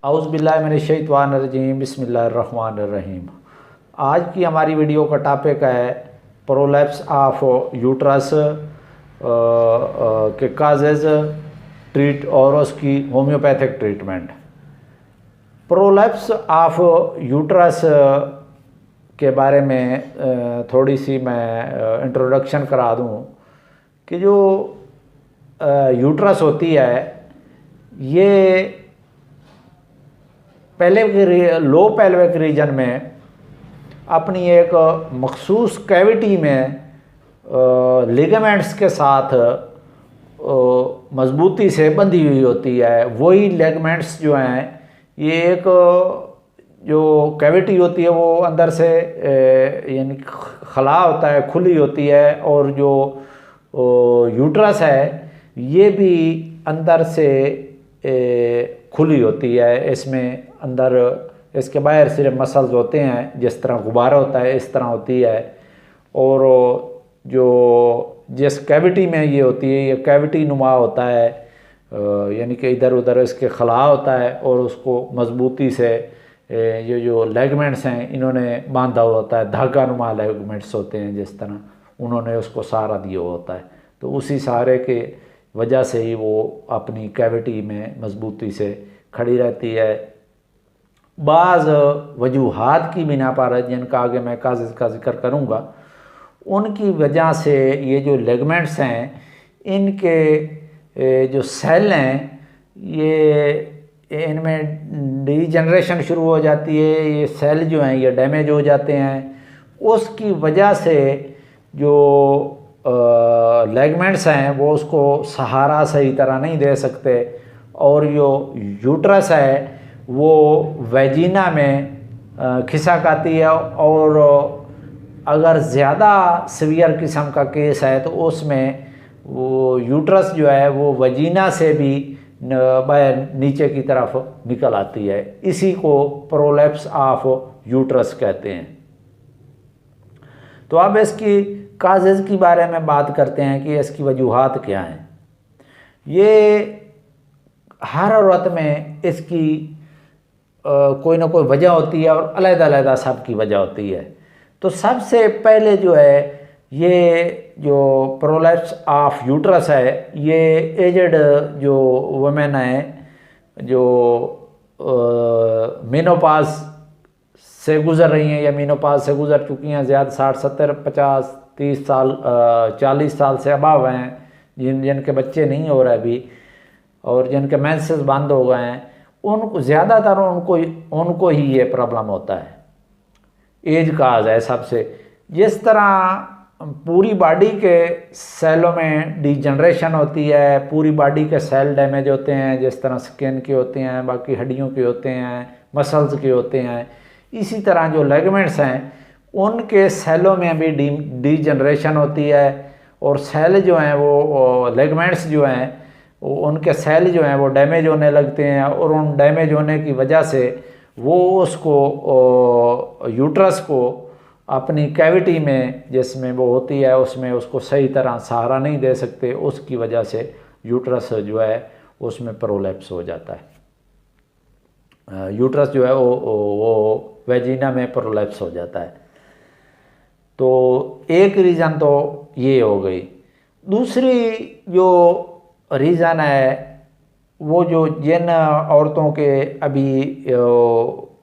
औज़ुबिल्लाहिमिनश्शैतानिर्रजीम बिस्मिल्लाहिर्रहमानिर्रहीम। आज की हमारी वीडियो का टॉपिक है प्रोलैप्स ऑफ यूट्रस के काजेज़ ट्रीट और उसकी homeopathic treatment. Prolapse of uterus के बारे में थोड़ी सी मैं इंट्रोडक्शन करा दूं कि जो यूट्रस होती है ये लो पेल्विक रीजन में अपनी एक मखसूस कैविटी में लिगामेंट्स के साथ मजबूती से बंधी हुई होती है। वही लिगामेंट्स जो हैं ये एक जो कैविटी होती है वो अंदर से यानी खला होता है, खुली होती है, और जो यूट्रस है ये भी अंदर से खुली होती है। इसमें अंदर इसके बाहर सिर्फ मसल्स होते हैं, जिस तरह गुब्बारा होता है इस तरह होती है। और जो जिस कैविटी में ये होती है ये कैविटी नुमा होता है, यानी कि इधर उधर इसके खला होता है और उसको मजबूती से ये जो लेगमेंट्स हैं इन्होंने बांधा हुआ होता है। धागा नुमा लेगमेंट्स होते हैं, जिस तरह उन्होंने उसको सहारा दिया होता है। तो उसी सहारे के वजह से ही वो अपनी कैविटी में मजबूती से खड़ी रहती है। बाज़ वजूहात की बिना पर, जिनका आगे मैं काज़ का जिक्र करूँगा, उनकी वजह से ये जो लिगामेंट्स हैं इनके जो सेल हैं ये इनमें डीजनरेशन शुरू हो जाती है। ये सेल जो हैं ये डैमेज हो जाते हैं। उसकी वजह से जो लिगामेंट्स हैं वो उसको सहारा सही तरह नहीं दे सकते, और जो यूट्रस है वो वेजिना में खिसक आती है। और अगर ज़्यादा सीवियर किस्म का केस है तो उसमें वो यूट्रस जो है वो वेजिना से भी बाहर नीचे की तरफ निकल आती है। इसी को प्रोलैप्स ऑफ यूट्रस कहते हैं। तो अब इसकी काजेज़ के बारे में बात करते हैं कि इसकी वजूहात क्या हैं। ये हर औरत में इसकी कोई ना कोई वजह होती है और अलग-अलग सब की वजह होती है। तो सबसे पहले जो है ये जो प्रोलैप्स ऑफ यूट्रस है ये एजड जो वुमेन है जो मेनोपॉज से गुज़र रही हैं या मेनोपॉज से गुज़र चुकी हैं, ज़्यादा 60, 70, 50, 30 साल 40 साल से अबव हैं, जिनके बच्चे नहीं हो रहे अभी और जिनके मेंसेस बंद हो गए हैं, उनको ज़्यादातर उनको ही ये प्रॉब्लम होता है। एज काज है सबसे। जिस तरह पूरी बॉडी के सेलों में डिजनरेशन होती है, पूरी बॉडी के सेल डैमेज होते हैं, जिस तरह स्किन के होते हैं, बाकी हड्डियों के होते हैं, मसल्स के होते हैं, इसी तरह जो लिगामेंट्स हैं उनके सेलों में भी डिजनरेशन होती है। और सेल जो हैं वो लिगामेंट्स जो हैं उनके सेल जो हैं वो डैमेज होने लगते हैं, और उन डैमेज होने की वजह से वो उसको यूट्रस को अपनी कैविटी में जिसमें वो होती है उसमें उसको सही तरह सहारा नहीं दे सकते। उसकी वजह से यूट्रस जो है उसमें प्रोलैप्स हो जाता है। यूट्रस जो है वो वेजिना में प्रोलैप्स हो जाता है। तो एक रीज़न तो ये हो गई। दूसरी जो रीज़न है वो जो जिन औरतों के अभी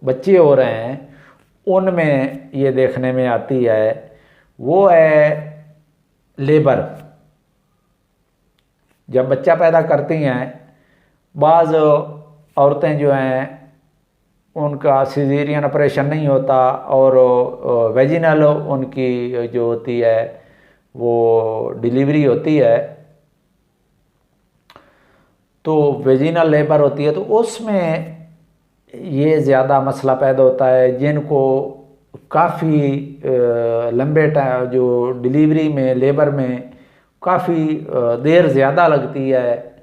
बच्चे हो रहे हैं उनमें ये देखने में आती है, वो है लेबर। जब बच्चा पैदा करती हैं बाज़ औरतें जो हैं उनका सिजेरियन ऑपरेशन नहीं होता और वेजिनल उनकी जो होती है वो डिलीवरी होती है, तो वेजिनल लेबर होती है। तो उसमें ये ज़्यादा मसला पैदा होता है। जिनको काफ़ी लंबे टाइम जो डिलीवरी में लेबर में काफ़ी देर ज़्यादा लगती है,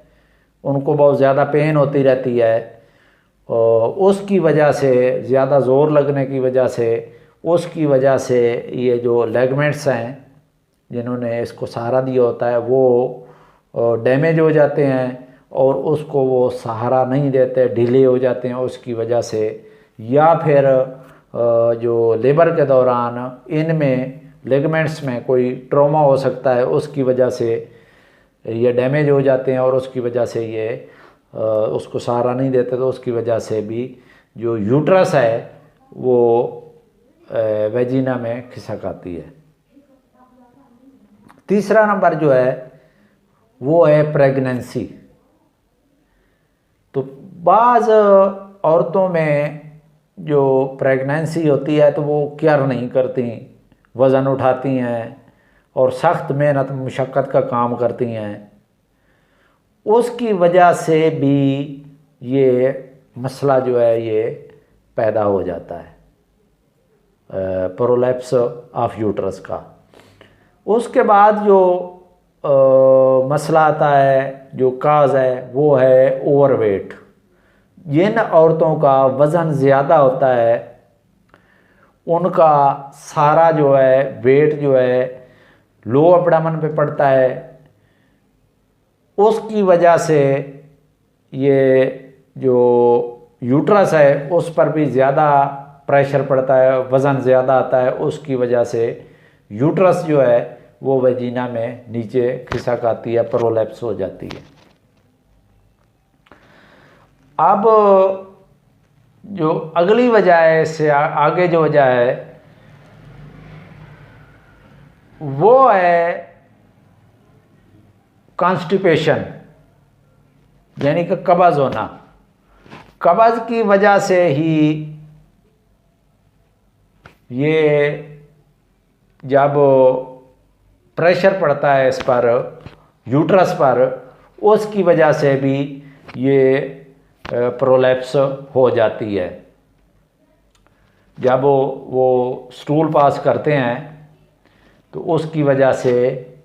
उनको बहुत ज़्यादा पेन होती रहती है, और उसकी वजह से ज़्यादा ज़ोर लगने की वजह से ये जो लिगामेंट्स हैं जिन्होंने इसको सहारा दिया होता है वो डैमेज हो जाते हैं और उसको वो सहारा नहीं देते, डिले हो जाते हैं उसकी वजह से, या फिर जो लेबर के दौरान इनमें लिगामेंट्स में कोई ट्रॉमा हो सकता है, उसकी वजह से ये डैमेज हो जाते हैं और उसकी वजह से ये उसको सहारा नहीं देते, तो उसकी वजह से भी जो यूट्रस है वो वेजिना में खिसक आती है। तीसरा नंबर जो है वो है प्रेगनेंसी। तो बाज़ औरतों में जो प्रेगनेंसी होती है तो वो केयर नहीं करती, वज़न उठाती हैं और सख्त मेहनत मुशक्क़त का काम करती हैं, उसकी वजह से भी ये मसला जो है ये पैदा हो जाता है, प्रोलैप्स ऑफ यूट्रस का। उसके बाद जो मसला आता है, जो काज है, वो है ओवरवेट। जिन औरतों का वज़न ज़्यादा होता है उनका सारा जो है वेट जो है लो एब्डोमेन पे पड़ता है, उसकी वजह से ये जो यूट्रस है उस पर भी ज़्यादा प्रेशर पड़ता है, वज़न ज़्यादा आता है, उसकी वजह से यूट्रस जो है वो वेजिना में नीचे खिसक आती है, प्रोलैप्स हो जाती है। अब जो अगली वजह है, इससे आगे जो वजह है वो है कॉन्स्टिपेशन, यानी कि कब्ज़ होना। कब्ज़ की वजह से ही ये जब प्रेशर पड़ता है इस पर, यूट्रस पर, उसकी वजह से भी ये प्रोलैप्स हो जाती है। जब वो स्टूल पास करते हैं तो उसकी वजह से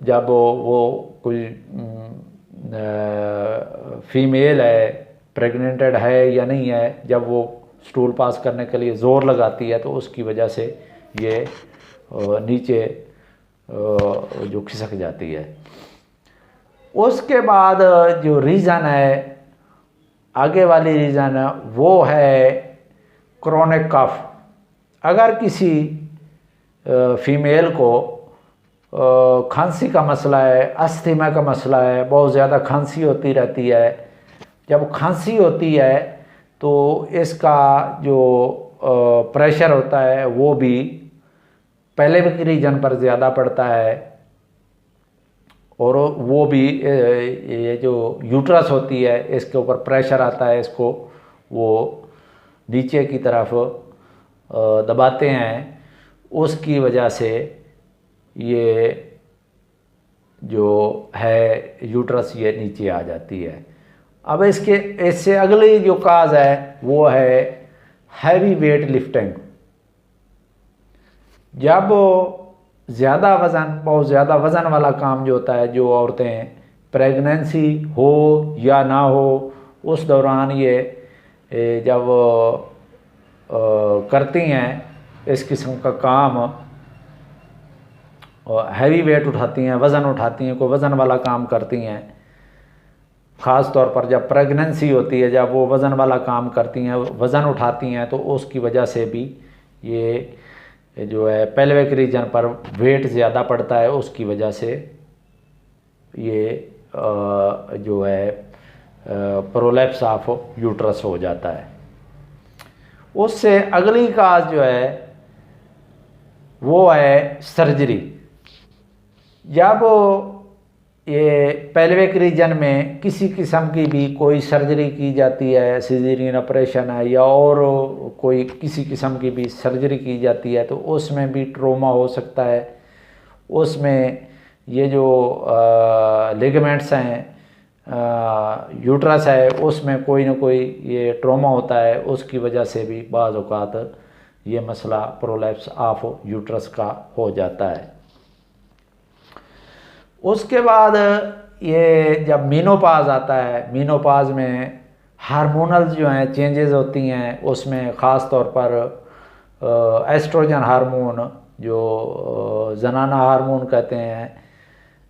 जब वो कोई फीमेल है, प्रेग्नेंटेड है या नहीं है, जब वो स्टूल पास करने के लिए ज़ोर लगाती है तो उसकी वजह से ये नीचे जो खिसक जाती है। उसके बाद जो रीज़न है, आगे वाली रीज़न वो है क्रोनिक कफ। अगर किसी फीमेल को खांसी का मसला है, अस्थमा का मसला है, बहुत ज़्यादा खांसी होती रहती है, जब खांसी होती है तो इसका जो प्रेशर होता है वो भी पेल्विक रीजन पर ज़्यादा पड़ता है, और वो भी ये जो यूट्रस होती है इसके ऊपर प्रेशर आता है, इसको वो नीचे की तरफ दबाते हैं, उसकी वजह से ये जो है यूट्रस ये नीचे आ जाती है। अब इससे अगली जो काज है वो है हैवी वेट लिफ्टिंग। जब ज़्यादा वज़न, बहुत ज़्यादा वज़न वाला काम जो होता है, जो औरतें प्रेगनेंसी हो या ना हो उस दौरान ये जब करती हैं इस किस्म का काम, हैवी वेट उठाती हैं, वज़न उठाती हैं, कोई वज़न वाला काम करती हैं, ख़ास तौर पर जब प्रेगनेंसी होती है, जब वो वज़न वाला काम करती हैं, वज़न उठाती हैं, तो उसकी वजह से भी ये जो है पेल्विक रीजन पर वेट ज़्यादा पड़ता है, उसकी वजह से ये जो है प्रोलैप्स ऑफ यूट्रस हो जाता है। उससे अगली काज जो है वो है सर्जरी। जब ये पेल्विक रीजन में किसी किस्म की भी कोई सर्जरी की जाती है, सिजेरियन ऑपरेशन है या और कोई किसी किस्म की भी सर्जरी की जाती है, तो उसमें भी ट्रोमा हो सकता है। उसमें ये जो लिगामेंट्स हैं, यूट्रस है, उसमें कोई ना कोई ये ट्रोमा होता है, उसकी वजह से भी बाज़ औक़ात ये मसला प्रोलैप्स ऑफ यूट्रस का हो जाता है। उसके बाद ये जब मीनोपाज आता है, मीनोपाज में हार्मोनल जो हैं चेंजेस होती हैं, उसमें ख़ास तौर पर एस्ट्रोजन हार्मोन, जो जनाना हार्मोन कहते हैं,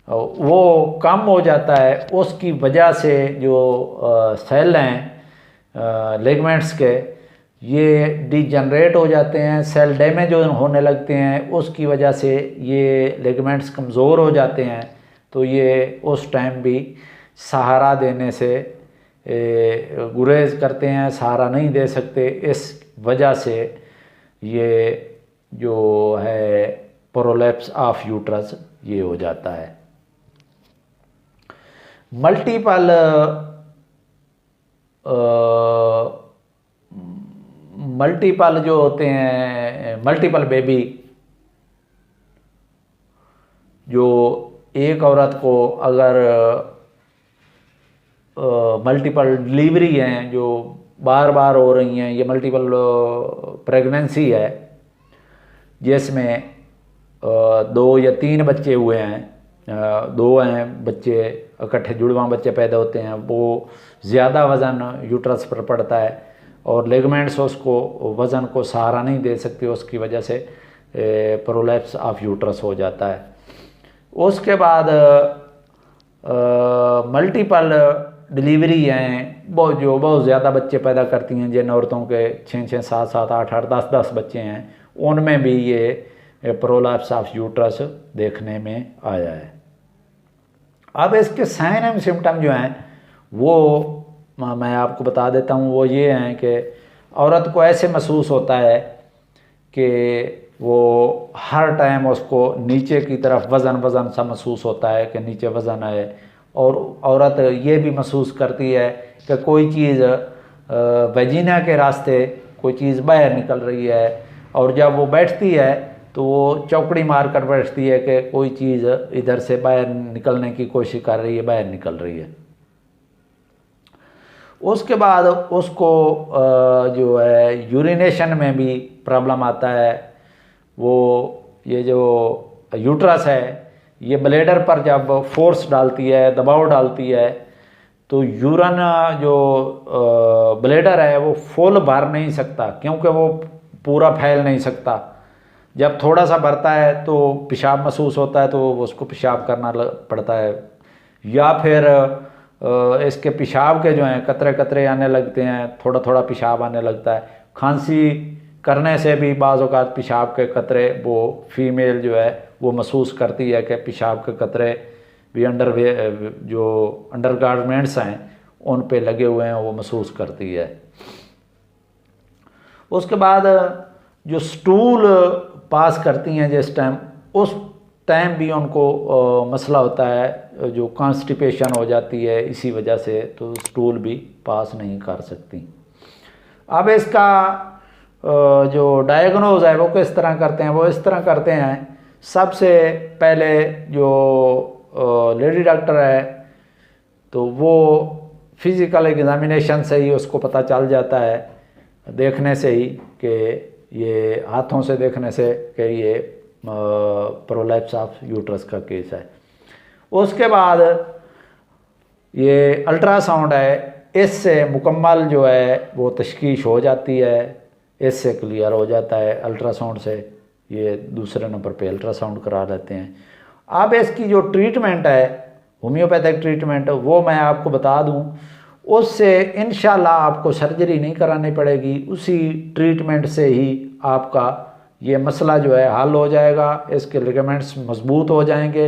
वो कम हो जाता है। उसकी वजह से जो सेल हैं लिगामेंट्स के, ये डिजनरेट हो जाते हैं, सेल डैमेज होने लगते हैं। उसकी वजह से ये लिगामेंट्स कमज़ोर हो जाते हैं। तो ये उस टाइम भी सहारा देने से गुरेज करते हैं, सहारा नहीं दे सकते। इस वजह से ये जो है प्रोलैप्स ऑफ यूट्रस ये हो जाता है। मल्टीपल जो होते हैं, मल्टीपल बेबी, जो एक औरत को अगर मल्टीपल डिलीवरी हैं जो बार बार हो रही हैं, ये मल्टीपल प्रेगनेंसी है जिसमें 2 या 3 बच्चे हुए हैं, 2 हैं बच्चे इकट्ठे जुड़वां बच्चे पैदा होते हैं, वो ज़्यादा वज़न यूट्रस पर पड़ता है और लिगामेंट्स उसको वज़न को सहारा नहीं दे सकते। उसकी वजह से प्रोलैप्स ऑफ यूट्रस हो जाता है। उसके बाद मल्टीपल डिलीवरी हैं वो जो बहुत ज़्यादा बच्चे पैदा करती हैं, जिन औरतों के 6-6, 7-7, 8-8, 10-10 बच्चे हैं, उनमें भी ये प्रोलैप्स ऑफ यूट्रस देखने में आया है। अब इसके साइन एंड सिम्टम जो हैं वो मैं आपको बता देता हूँ। वो ये हैं कि औरत को ऐसे महसूस होता है कि वो हर टाइम उसको नीचे की तरफ वज़न सा महसूस होता है कि नीचे वज़न है, और औरत ये भी महसूस करती है कि कोई चीज़ वजीना के रास्ते कोई चीज़ बाहर निकल रही है, और जब वो बैठती है तो वो चौकड़ी मार कर बैठती है कि कोई चीज़ इधर से बाहर निकलने की कोशिश कर रही है, बाहर निकल रही है। उसके बाद उसको जो है यूरिनेशन में भी प्रॉब्लम आता है। वो ये जो यूट्रस है ये ब्लैडर पर जब फोर्स डालती है, दबाव डालती है, तो यूरिन जो ब्लैडर है वो फुल भर नहीं सकता, क्योंकि वो पूरा फैल नहीं सकता। जब थोड़ा सा भरता है तो पेशाब महसूस होता है, तो उसको पेशाब करना पड़ता है, या फिर इसके पेशाब के जो हैं कतरे कतरे आने लगते हैं, थोड़ा थोड़ा पेशाब आने लगता है। खांसी करने से भी बाज़ औक़ात पेशाब के कतरे वो फीमेल जो है वो महसूस करती है कि पेशाब के कतरे भी जो अंडरगारमेंट्स हैं उन पे लगे हुए हैं, वो महसूस करती है। उसके बाद जो स्टूल पास करती हैं जिस टाइम, उस टाइम भी उनको मसला होता है, जो कॉन्स्टिपेशन हो जाती है इसी वजह से, तो स्टूल भी पास नहीं कर सकती। अब इसका जो डायग्नोज है वो किस तरह करते हैं? वो इस तरह करते हैं, सबसे पहले जो लेडी डॉक्टर है तो वो फिज़िकल एग्जामिनेशन से ही उसको पता चल जाता है, देखने से ही कि ये हाथों से देखने से कि ये प्रोलैप्स ऑफ यूट्रस का केस है। उसके बाद ये अल्ट्रासाउंड है, इससे मुकम्मल जो है वो तशखीश हो जाती है, इससे क्लियर हो जाता है अल्ट्रासाउंड से। ये दूसरे नंबर पे अल्ट्रासाउंड करा लेते हैं। अब इसकी जो ट्रीटमेंट है, होम्योपैथिक ट्रीटमेंट, वो मैं आपको बता दूं, उससे इंशाल्लाह आपको सर्जरी नहीं करानी पड़ेगी, उसी ट्रीटमेंट से ही आपका ये मसला जो है हल हो जाएगा, इसके लिगामेंट्स मजबूत हो जाएंगे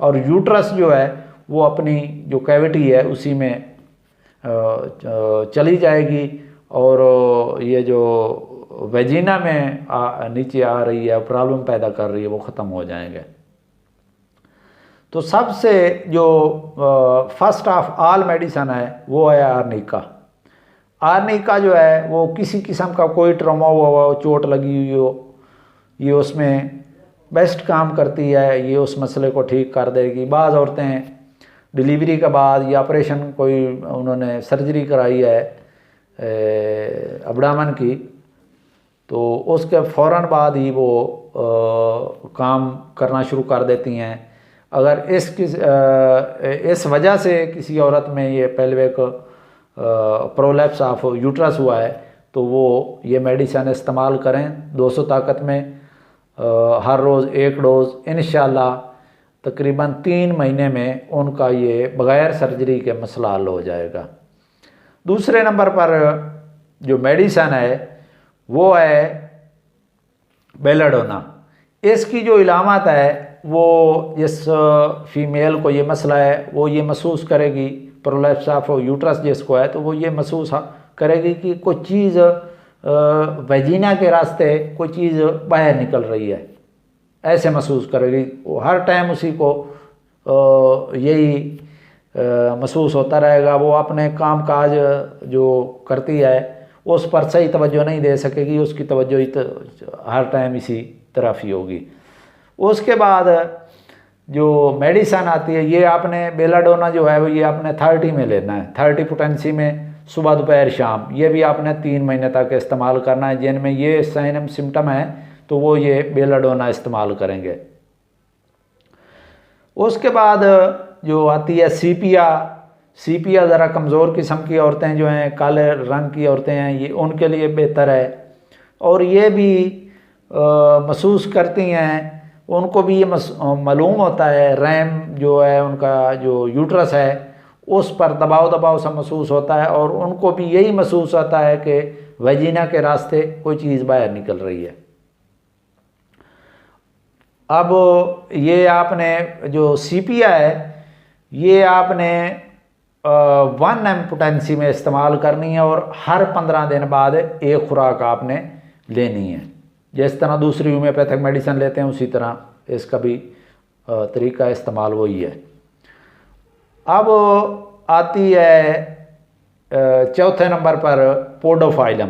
और यूट्रस जो है वो अपनी जो कैविटी है उसी में चली जाएगी, और ये जो वेजिना में नीचे आ रही है प्रॉब्लम पैदा कर रही है वो ख़त्म हो जाएंगे। तो सबसे जो फर्स्ट ऑफ ऑल मेडिसन है वो है आर्निका। आर्निका जो है वो किसी किस्म का कोई ट्रॉमा हुआ हो, चोट लगी हुई हो, ये उसमें बेस्ट काम करती है, ये उस मसले को ठीक कर देगी। बाज़ औरतें डिलीवरी के बाद या ऑपरेशन कोई उन्होंने सर्जरी कराई है अब्डामन की, तो उसके फ़ौरन बाद ही वो काम करना शुरू कर देती हैं। अगर इस वजह से किसी औरत में ये पेल्विक प्रोलैप्स ऑफ यूट्रस हुआ है तो वो ये मेडिसिन इस्तेमाल करें 200 ताकत में, हर रोज़ 1 डोज़। इंशाल्लाह तकरीबन 3 महीने में उनका ये बग़ैर सर्जरी के मसला हल हो जाएगा। दूसरे नंबर पर जो मेडिसन है वो है बेलाडोना। इसकी जो इलामत है वो जिस फीमेल को ये मसला है वो ये महसूस करेगी, प्रोलैप्स ऑफ यूट्रस जिसको है, तो वो ये महसूस करेगी कि कोई चीज़ वेजिना के रास्ते कोई चीज़ बाहर निकल रही है, ऐसे महसूस करेगी। वो हर टाइम उसी को यही महसूस होता रहेगा। वो अपने काम काज जो करती है उस पर सही तवज्जो नहीं दे सकेगी, उसकी तवज्जो हर टाइम इसी तरफ ही होगी। उसके बाद जो मेडिसन आती है ये आपने बेलाडोना जो है वो ये आपने 30 में लेना है, 30 पोटेंसी में, सुबह दोपहर शाम। ये भी आपने 3 महीने तक इस्तेमाल करना है। जिनमें ये साइन सिम्टम है तो वो ये बेलाडोना इस्तेमाल करेंगे। उसके बाद जो आती है सीपिया। सीपिया ज़रा कमज़ोर किस्म की औरतें जो हैं, काले रंग की औरतें हैं, ये उनके लिए बेहतर है। और ये भी महसूस करती हैं, उनको भी ये मालूम होता है रैम जो है उनका जो यूट्रस है उस पर दबाव सा महसूस होता है, और उनको भी यही महसूस होता है कि वेजिना के रास्ते कोई चीज़ बाहर निकल रही है। अब ये आपने जो सीपिया है ये आपने 1 एम पोटेंसी में इस्तेमाल करनी है, और हर 15 दिन बाद एक खुराक आपने लेनी है। जिस तरह दूसरी होम्योपैथिक मेडिसिन लेते हैं उसी तरह इसका भी तरीका इस्तेमाल वही है। अब आती है चौथे नंबर पर पोडोफाइलम।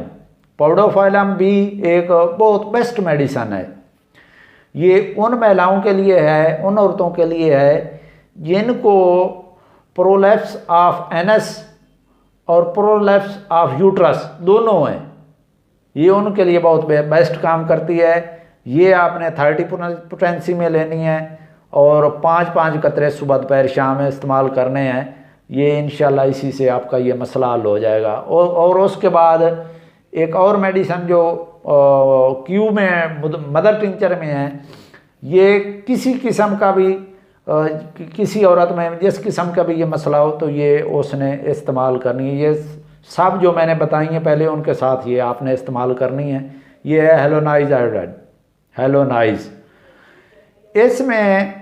पोडोफाइलम भी एक बहुत बेस्ट मेडिसिन है। ये उन महिलाओं के लिए है, उन औरतों के लिए है जिनको प्रोलैप्स ऑफ एनस और प्रोलैप्स ऑफ यूट्रस दोनों हैं। ये उनके लिए बहुत बेस्ट काम करती है। ये आपने 30 पोटेंसी में लेनी है और 5-5 कतरे सुबह दोपहर शाम में इस्तेमाल करने हैं। ये इंशाल्लाह इसी से आपका ये मसला हल हो जाएगा। और उसके बाद एक और मेडिसिन जो क्यू में मदर टिंचर में है, ये किसी किस्म का भी किसी औरत में जिस किस्म का भी ये मसला हो तो ये उसने इस्तेमाल करनी है। ये सब जो मैंने बताई हैं पहले उनके साथ ये आपने इस्तेमाल करनी है। ये है हेलोनाइज आयोडाइड, हेलोनाइज। इसमें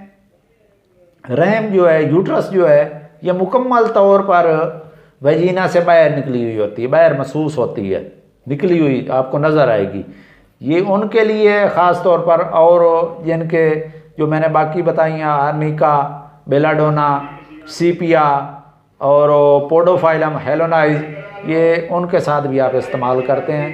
रैम जो है, यूट्रस जो है, ये मुकम्मल तौर पर वेजिना से बाहर निकली हुई होती है, बाहर महसूस होती है, निकली हुई आपको नज़र आएगी। ये उनके लिए ख़ास तौर पर, और जिनके जो मैंने बाकी बताई हैं आर्निका, बेलाडोना, सीपिया और पोडोफाइलम, हेलोनाइज, ये उनके साथ भी आप इस्तेमाल करते हैं।